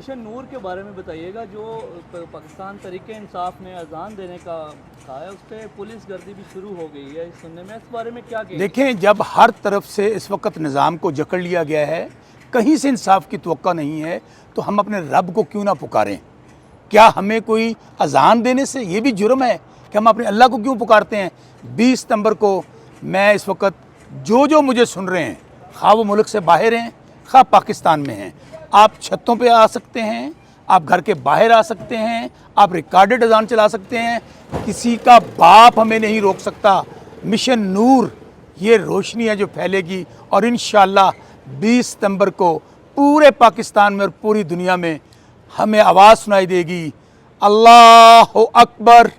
Mission नूर के बारे में बताइएगा, जो पाकिस्तान तहरीक इंसाफ ने अजान देने का कहा है, उस पर पुलिस गर्दी भी शुरू हो गई है सुनने में, इस बारे में क्या कहेंगे? देखें, जब हर तरफ से इस वक्त निज़ाम को जकड़ लिया गया है, कहीं से इंसाफ की तवक्का नहीं है, तो हम अपने रब को क्यों ना पुकारें? क्या हमें कोई अजान देने से ये भी जुर्म है कि हम अपने अल्लाह को क्यों पुकारते हैं? 20 सितंबर को मैं इस वक्त जो मुझे सुन रहे हैं, खा वो मुल्क से बाहर हैं, खा पाकिस्तान में हैं, आप छतों पे आ सकते हैं, आप घर के बाहर आ सकते हैं, आप रिकॉर्डेड अजान चला सकते हैं, किसी का बाप हमें नहीं रोक सकता। मिशन नूर ये रोशनी है जो फैलेगी और इंशाअल्लाह 20 सितंबर को पूरे पाकिस्तान में और पूरी दुनिया में हमें आवाज़ सुनाई देगी, अल्लाह अकबर,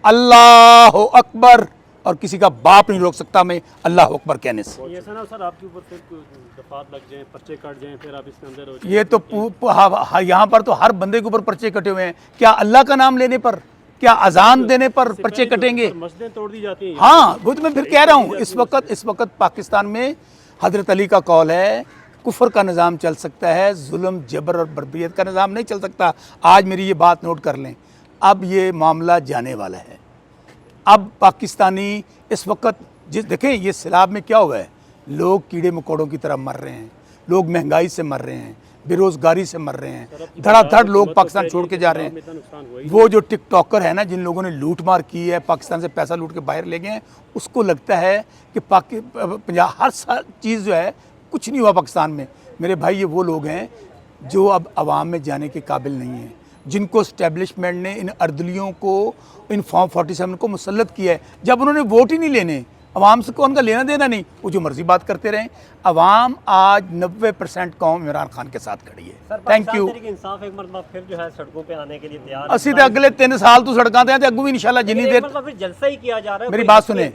अल्लाह अकबर, और किसी का बाप नहीं रोक सकता मैं अल्लाह अकबर कहने से। ये ऐसा ना सर आपके ऊपर फिर दफात लग जाए, पर्चे कट जाएं, फिर आप इसके अंदर हो जाएं। ये तो यहाँ पर तो हर बंदे के ऊपर पर्चे कटे हुए हैं। क्या अल्लाह का नाम लेने पर, क्या अजान देने पर पर्चे कटेंगे? मस्जिदें तोड़ दी जाती हैं। हाँ, वो तो मैं फिर कह रहा हूँ, इस वक्त पाकिस्तान में हज़रत अली का कौल है, कुफर का निज़ाम चल सकता है, जुल्म जबर और बर्बरियत का निज़ाम नहीं चल सकता। आज मेरी ये बात नोट कर लें, अब ये मामला जाने वाला है। अब पाकिस्तानी इस वक्त देखें ये सैलाब में क्या हुआ है, लोग कीड़े मकोड़ों की तरह मर रहे हैं, लोग महंगाई से मर रहे हैं, बेरोज़गारी से मर रहे हैं, धड़ाधड़ लोग पाकिस्तान छोड़ के जा रहे हैं। वो जो टिकटॉकर है ना, जिन लोगों ने लूट मार की है, पाकिस्तान से पैसा लूट के बाहर ले गए हैं, उसको लगता है कि हर चीज़ जो है कुछ नहीं हुआ पाकिस्तान में। मेरे भाई, ये वो लोग हैं जो अब आवाम में जाने के काबिल नहीं हैं, जिनको इस्टेब्लिशमेंट ने इन अर्दलियों को, इन फॉर्म 47 को मुसल्लत किया है। जब उन्होंने वोट ही नहीं लेने, अवाम से कौन का लेना देना नहीं, वो जो मर्जी बात करते रहें। अवाम आज 90% कौम इमरान खान के साथ खड़ी है। Thank you. इंसाफ एक मरतबा फिर जो है सड़कों पे आने के लिए तैयार है। असी तो अगले 3 साल तो सड़कों ते अगू भी इंशाल्लाह जिन्नी देर फिर जलसा ही किया जा रहा है। मेरी बात सुने,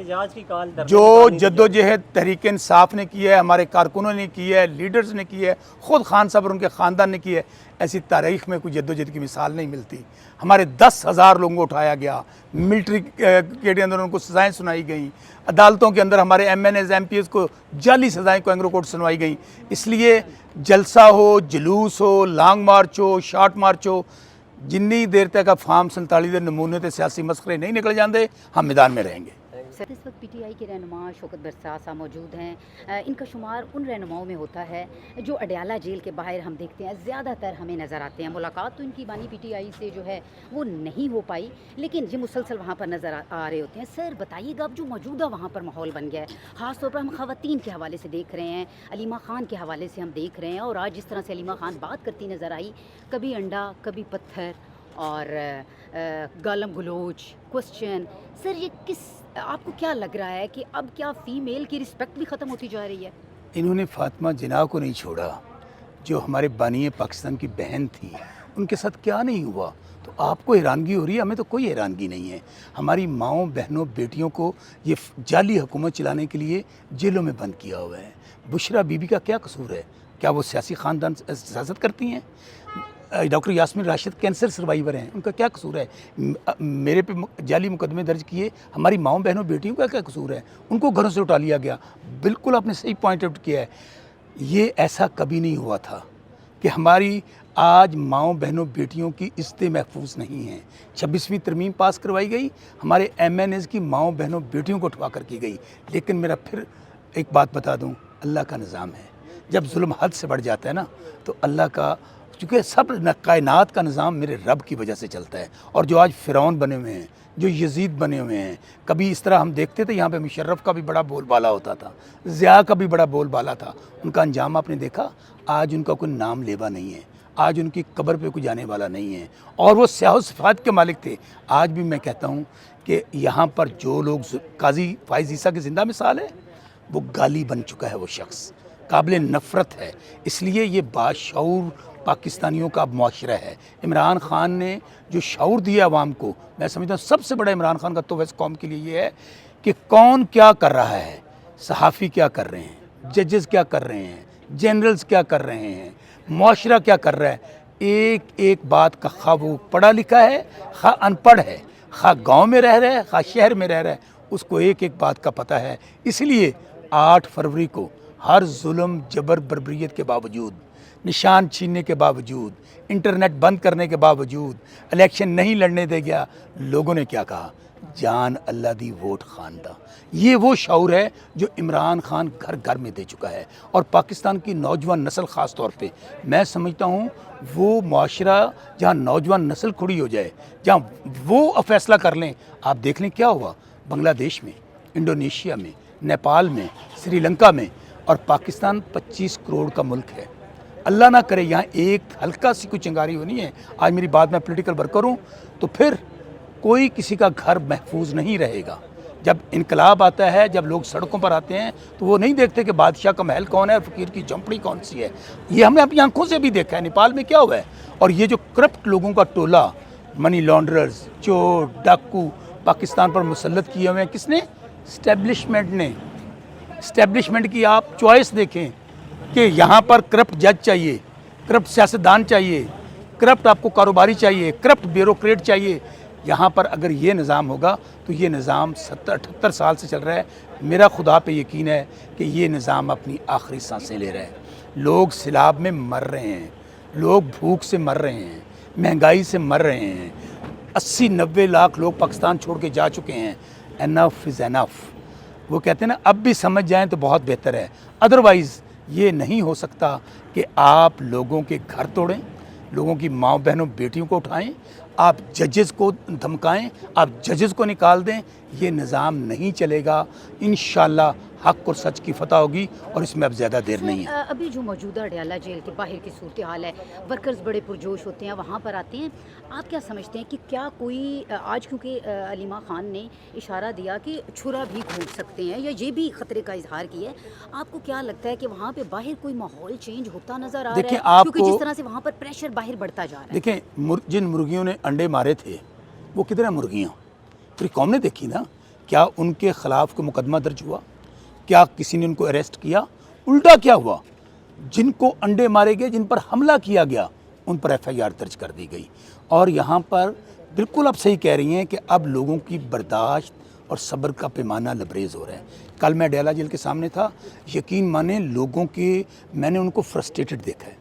जो जद्दोजहद तहरीक इंसाफ ने की है, हमारे कारकुनों ने की है, लीडर्स ने की है, ख़ुद खान साहब और उनके ख़ानदान ने की है, ऐसी तारीख़ में कोई जद्दोजहद की मिसाल नहीं मिलती। हमारे 10,000 लोगों को उठाया गया, मिलिट्री के अंदर उनको सज़ाएँ सुनाई गई, अदालतों के अंदर हमारे MNAs MPs को जाली सज़ाएँ कोएंग्रो कोर्ट सुनवाई गई। इसलिए जलसा हो, जुलूस हो, लॉन्ग मार्च हो, शॉर्ट मार्च हो, जितनी देर तक आप फार्म 47 के नमूने से सियासी मसखरे नहीं निकल जाते, हम मैदान में रहेंगे। सर, इस वक्त PTI के रहनुमा शौकत बरसात साहब मौजूद हैं। इनका शुमार उन रहनुमाओं में होता है जो अडयाला जेल के बाहर हम देखते हैं ज़्यादातर हमें नज़र आते हैं। मुलाकात तो इनकी बानी PTI से जो है वो नहीं हो पाई, लेकिन ये मुसलसल वहाँ पर नज़र आ रहे होते हैं। सर बताइएगा, अब जो मौजूदा वहाँ पर माहौल बन गया है, ख़ास तौर पर हम ख़वातीन के हवाले से देख रहे हैं, अलीमा ख़ान के हवाले से हम देख रहे हैं, और आज जिस तरह से अलीमा ख़ान बात करती नज़र आई, कभी अंडा कभी पत्थर और गालम गलोच क्वेश्चन। सर ये आपको क्या लग रहा है कि अब क्या फ़ीमेल की रिस्पेक्ट भी ख़त्म होती जा रही है? इन्होंने फातिमा जिन्ना को नहीं छोड़ा, जो हमारे बानी पाकिस्तान की बहन थी, उनके साथ क्या नहीं हुआ? तो आपको हैरानगी हो रही है, हमें तो कोई हैरानगी नहीं है। हमारी माँओं, बहनों, बेटियों को ये जाली हुकूमत चलाने के लिए जेलों में बंद किया हुआ है। बुशरा बीबी का क्या कसूर है? क्या वो सियासी ख़ानदान सियासत करती हैं? Doctor Yasmin Rashid cancer survivor हैं, उनका क्या कसूर है? मेरे पे जाली मुकदमे दर्ज किए, हमारी माँओं, बहनों, बेटियों का क्या कसूर है? उनको घरों से उठा लिया गया। बिल्कुल आपने सही पॉइंट आउट किया है, ये ऐसा कभी नहीं हुआ था कि हमारी आज माँओं, बहनों, बेटियों की इज़्ज़तें महफूज नहीं हैं। 26वीं तरमीम पास करवाई गई, हमारे MNAs की माँओं, बहनों, बेटियों को उठवा कर की गई। लेकिन मेरा फिर एक बात बता दूँ, अल्लाह का निज़ाम है, जब जुल्म हद से बढ़ जाता है ना, तो अल्लाह का, चूँकि सब कायनात का निज़ाम मेरे रब की वजह से चलता है। और जो आज फ़िरौन बने हुए हैं, जो यजीद बने हुए हैं, कभी इस तरह हम देखते थे यहाँ पे मुशर्रफ का भी बड़ा बोलबाला होता था, ज़िया का भी बड़ा बोलबाला था, उनका अंजाम आपने देखा। आज उनका कोई नाम लेवा नहीं है, आज उनकी कब्र पे कोई जाने वाला नहीं है, और वो स्याह सिफ़ात के मालिक थे। आज भी मैं कहता हूँ कि यहाँ पर जो लोग, काजी फ़ाइज़ ईसा की ज़िंदा मिसाल है, वो गाली बन चुका है, वो शख्स काबिल नफ़रत है। इसलिए ये बाशऊर पाकिस्तानियों का मुआशरा है। इमरान खान ने जो शऊर दिया अवाम को, मैं समझता हूँ सबसे बड़ा इमरान खान का तोहफ़ा इस कौम के लिए ये है कि कौन क्या कर रहा है, सहाफ़ी क्या कर रहे हैं, जजेस क्या कर रहे हैं, जनरल्स क्या कर रहे हैं, मुआशरा क्या कर रहा है। एक एक बात का, खा वो पढ़ा लिखा है, खा अनपढ़ है, खा गाँव में रह रहा है, खा शहर में रह रहा है, उसको एक एक बात का पता है। इसलिए 8 फरवरी को हर जुल्म, जबर, बर्बरियत के बावजूद निशान छीनने के बावजूद, इंटरनेट बंद करने के बावजूद, इलेक्शन नहीं लड़ने दे गया, लोगों ने क्या कहा? जान अल्लाह दी वोट खान दा। ये वो शऊर है जो इमरान खान घर घर में दे चुका है। और पाकिस्तान की नौजवान नस्ल ख़ास तौर पे मैं समझता हूँ वो मुआशरा जहाँ नौजवान नस्ल खड़ी हो जाए, जहाँ वो फैसला कर लें। आप देख लें क्या हुआ बांग्लादेश में, इंडोनेशिया में, नेपाल में, श्रीलंका में, और पाकिस्तान 25 करोड़ का मुल्क है। अल्लाह ना करे यहाँ एक हल्का सी कोई चिंगारी होनी है, आज मेरी बात मैं पॉलिटिकल वर्कर हूँ, तो फिर कोई किसी का घर महफूज नहीं रहेगा। जब इनकलाब आता है, जब लोग सड़कों पर आते हैं, तो वो नहीं देखते कि बादशाह का महल कौन है और फ़कीर की झंपड़ी कौन सी है। ये हमने अपनी आंखों से भी देखा है नेपाल में क्या हुआ है। और ये जो करप्ट लोगों का टोला, मनी लॉन्ड्रर्स, चोर, डाकू पाकिस्तान पर मुसल्लत किए हुए हैं, किसने? इस्टेब्लिशमेंट ने। इस्टेब्लिशमेंट की आप चॉइस देखें कि यहाँ पर करप्ट जज चाहिए, करप्ट सियासतदान चाहिए, करप्ट आपको कारोबारी चाहिए, करप्ट ब्यूरोक्रेट चाहिए। यहाँ पर अगर ये निज़ाम होगा तो ये निज़ाम 70-78 साल से चल रहा है। मेरा खुदा पे यकीन है कि ये निज़ाम अपनी आखिरी सांसें ले रहा है। लोग सैलाब में मर रहे हैं, लोग भूख से मर रहे हैं, महंगाई से मर रहे हैं। 80-90 लाख लोग पाकिस्तान छोड़ के जा चुके हैं। Enough is enough. वो कहते हैं ना, अब भी समझ जाएं तो बहुत बेहतर है। अदरवाइज़ ये नहीं हो सकता कि आप लोगों के घर तोड़ें, लोगों की माँ बहनों बेटियों को उठाएं, आप जजेस को धमकाएं, आप जजेस को निकाल दें। ये निज़ाम नहीं चलेगा। इंशाअल्लाह हक़ और सच की फतह होगी और इसमें अब ज़्यादा देर नहीं है। अभी जो मौजूदा अडयाला जेल के बाहर की सूरत हाल है, वर्कर्स बड़े पुरजोश होते हैं, वहाँ पर आते हैं। आप क्या समझते हैं कि क्या कोई आज, क्योंकि अलीमा खान ने इशारा दिया कि छुरा भी घोंट सकते हैं या ये भी ख़तरे का इजहार किया है, आपको क्या लगता है कि वहाँ पे बाहर कोई माहौल चेंज होता नज़र आ रहा है? क्योंकि जिस तरह से वहाँ पर प्रेशर बाहर बढ़ता जा रहा है। देखें, जिन मुर्गियों ने अंडे मारे थे वो कितने मुर्गियाँ, पूरी कौम ने देखी ना। क्या उनके ख़िलाफ़ कोई मुकदमा दर्ज हुआ? क्या किसी ने उनको अरेस्ट किया? उल्टा क्या हुआ, जिनको अंडे मारे गए, जिन पर हमला किया गया, उन पर FIR दर्ज कर दी गई। और यहाँ पर बिल्कुल आप सही कह रही हैं कि अब लोगों की बर्दाश्त और सब्र का पैमाना लबरेज़ हो रहा है। कल मैं अडयाला जेल के सामने था, यकीन माने लोगों के, मैंने उनको फ्रस्ट्रेटेड देखा है,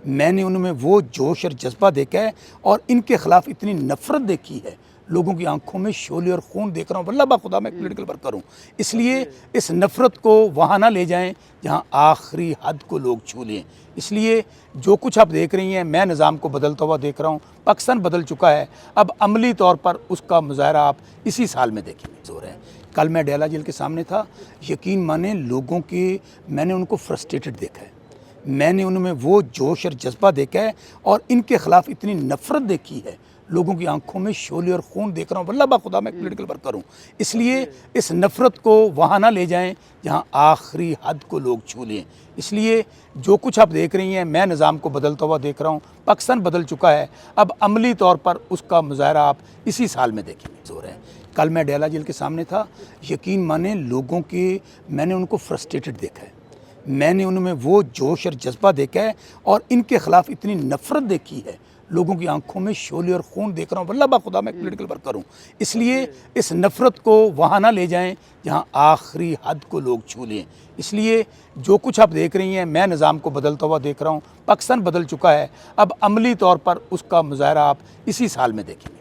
मैंने उनमें वो जोश और जज्बा देखा है और इनके ख़िलाफ़ इतनी नफ़रत देखी है। लोगों की आंखों में शोले और खून देख रहा हूँ। वल्लाह खुदा मैं पॉलिटिकल वर्कर हूँ, इसलिए इस नफ़रत को वहाँ ना ले जाएं जहाँ आखिरी हद को लोग छू लें। इसलिए जो कुछ आप देख रही हैं, मैं निज़ाम को बदलता हुआ देख रहा हूँ। पाकिस्तान बदल चुका है, अब अमली तौर पर उसका मुज़ाहरा आप इसी साल में देखेंगे। जोर है। कल मैं अडयाला जेल के सामने था, यकीन माने लोगों के, मैंने उनको फ्रस्ट्रेटेड देखा है, मैंने उनमें वो जोश और जज्बा देखा है और इनके ख़िलाफ़ इतनी नफ़रत देखी है। लोगों की आंखों में शोले और खून देख रहा हूँ। वल्लाह खुदा मैं पॉलिटिकल वर्कर हूँ, इसलिए इस नफ़रत को वहाँ ना ले जाएं जहाँ आखिरी हद को लोग छू लें। इसलिए जो कुछ आप देख रही हैं, मैं निज़ाम को बदलता हुआ देख रहा हूँ। पाकिस्तान बदल चुका है, अब अमली तौर पर उसका मुज़ाहरा आप इसी साल में देखेंगे। जोर है। कल मैं अडयाला जेल के सामने था, यकीन माने लोगों के, मैंने उनको फ्रस्ट्रेटेड देखा है, मैंने उनमें वो जोश और जज्बा देखा है और इनके ख़िलाफ़ इतनी नफ़रत देखी है। लोगों की आंखों में शोले और खून देख रहा हूँ। वल्लाह खुदा मैं पॉलिटिकल वर्कर हूँ, इसलिए इस नफ़रत को वहाँ ना ले जाएं जहाँ आखिरी हद को लोग छू लें। इसलिए जो कुछ आप देख रही हैं, मैं निज़ाम को बदलता हुआ देख रहा हूँ। पाकिस्तान बदल चुका है, अब अमली तौर पर उसका मुज़ाहरा आप इसी साल में देखेंगे।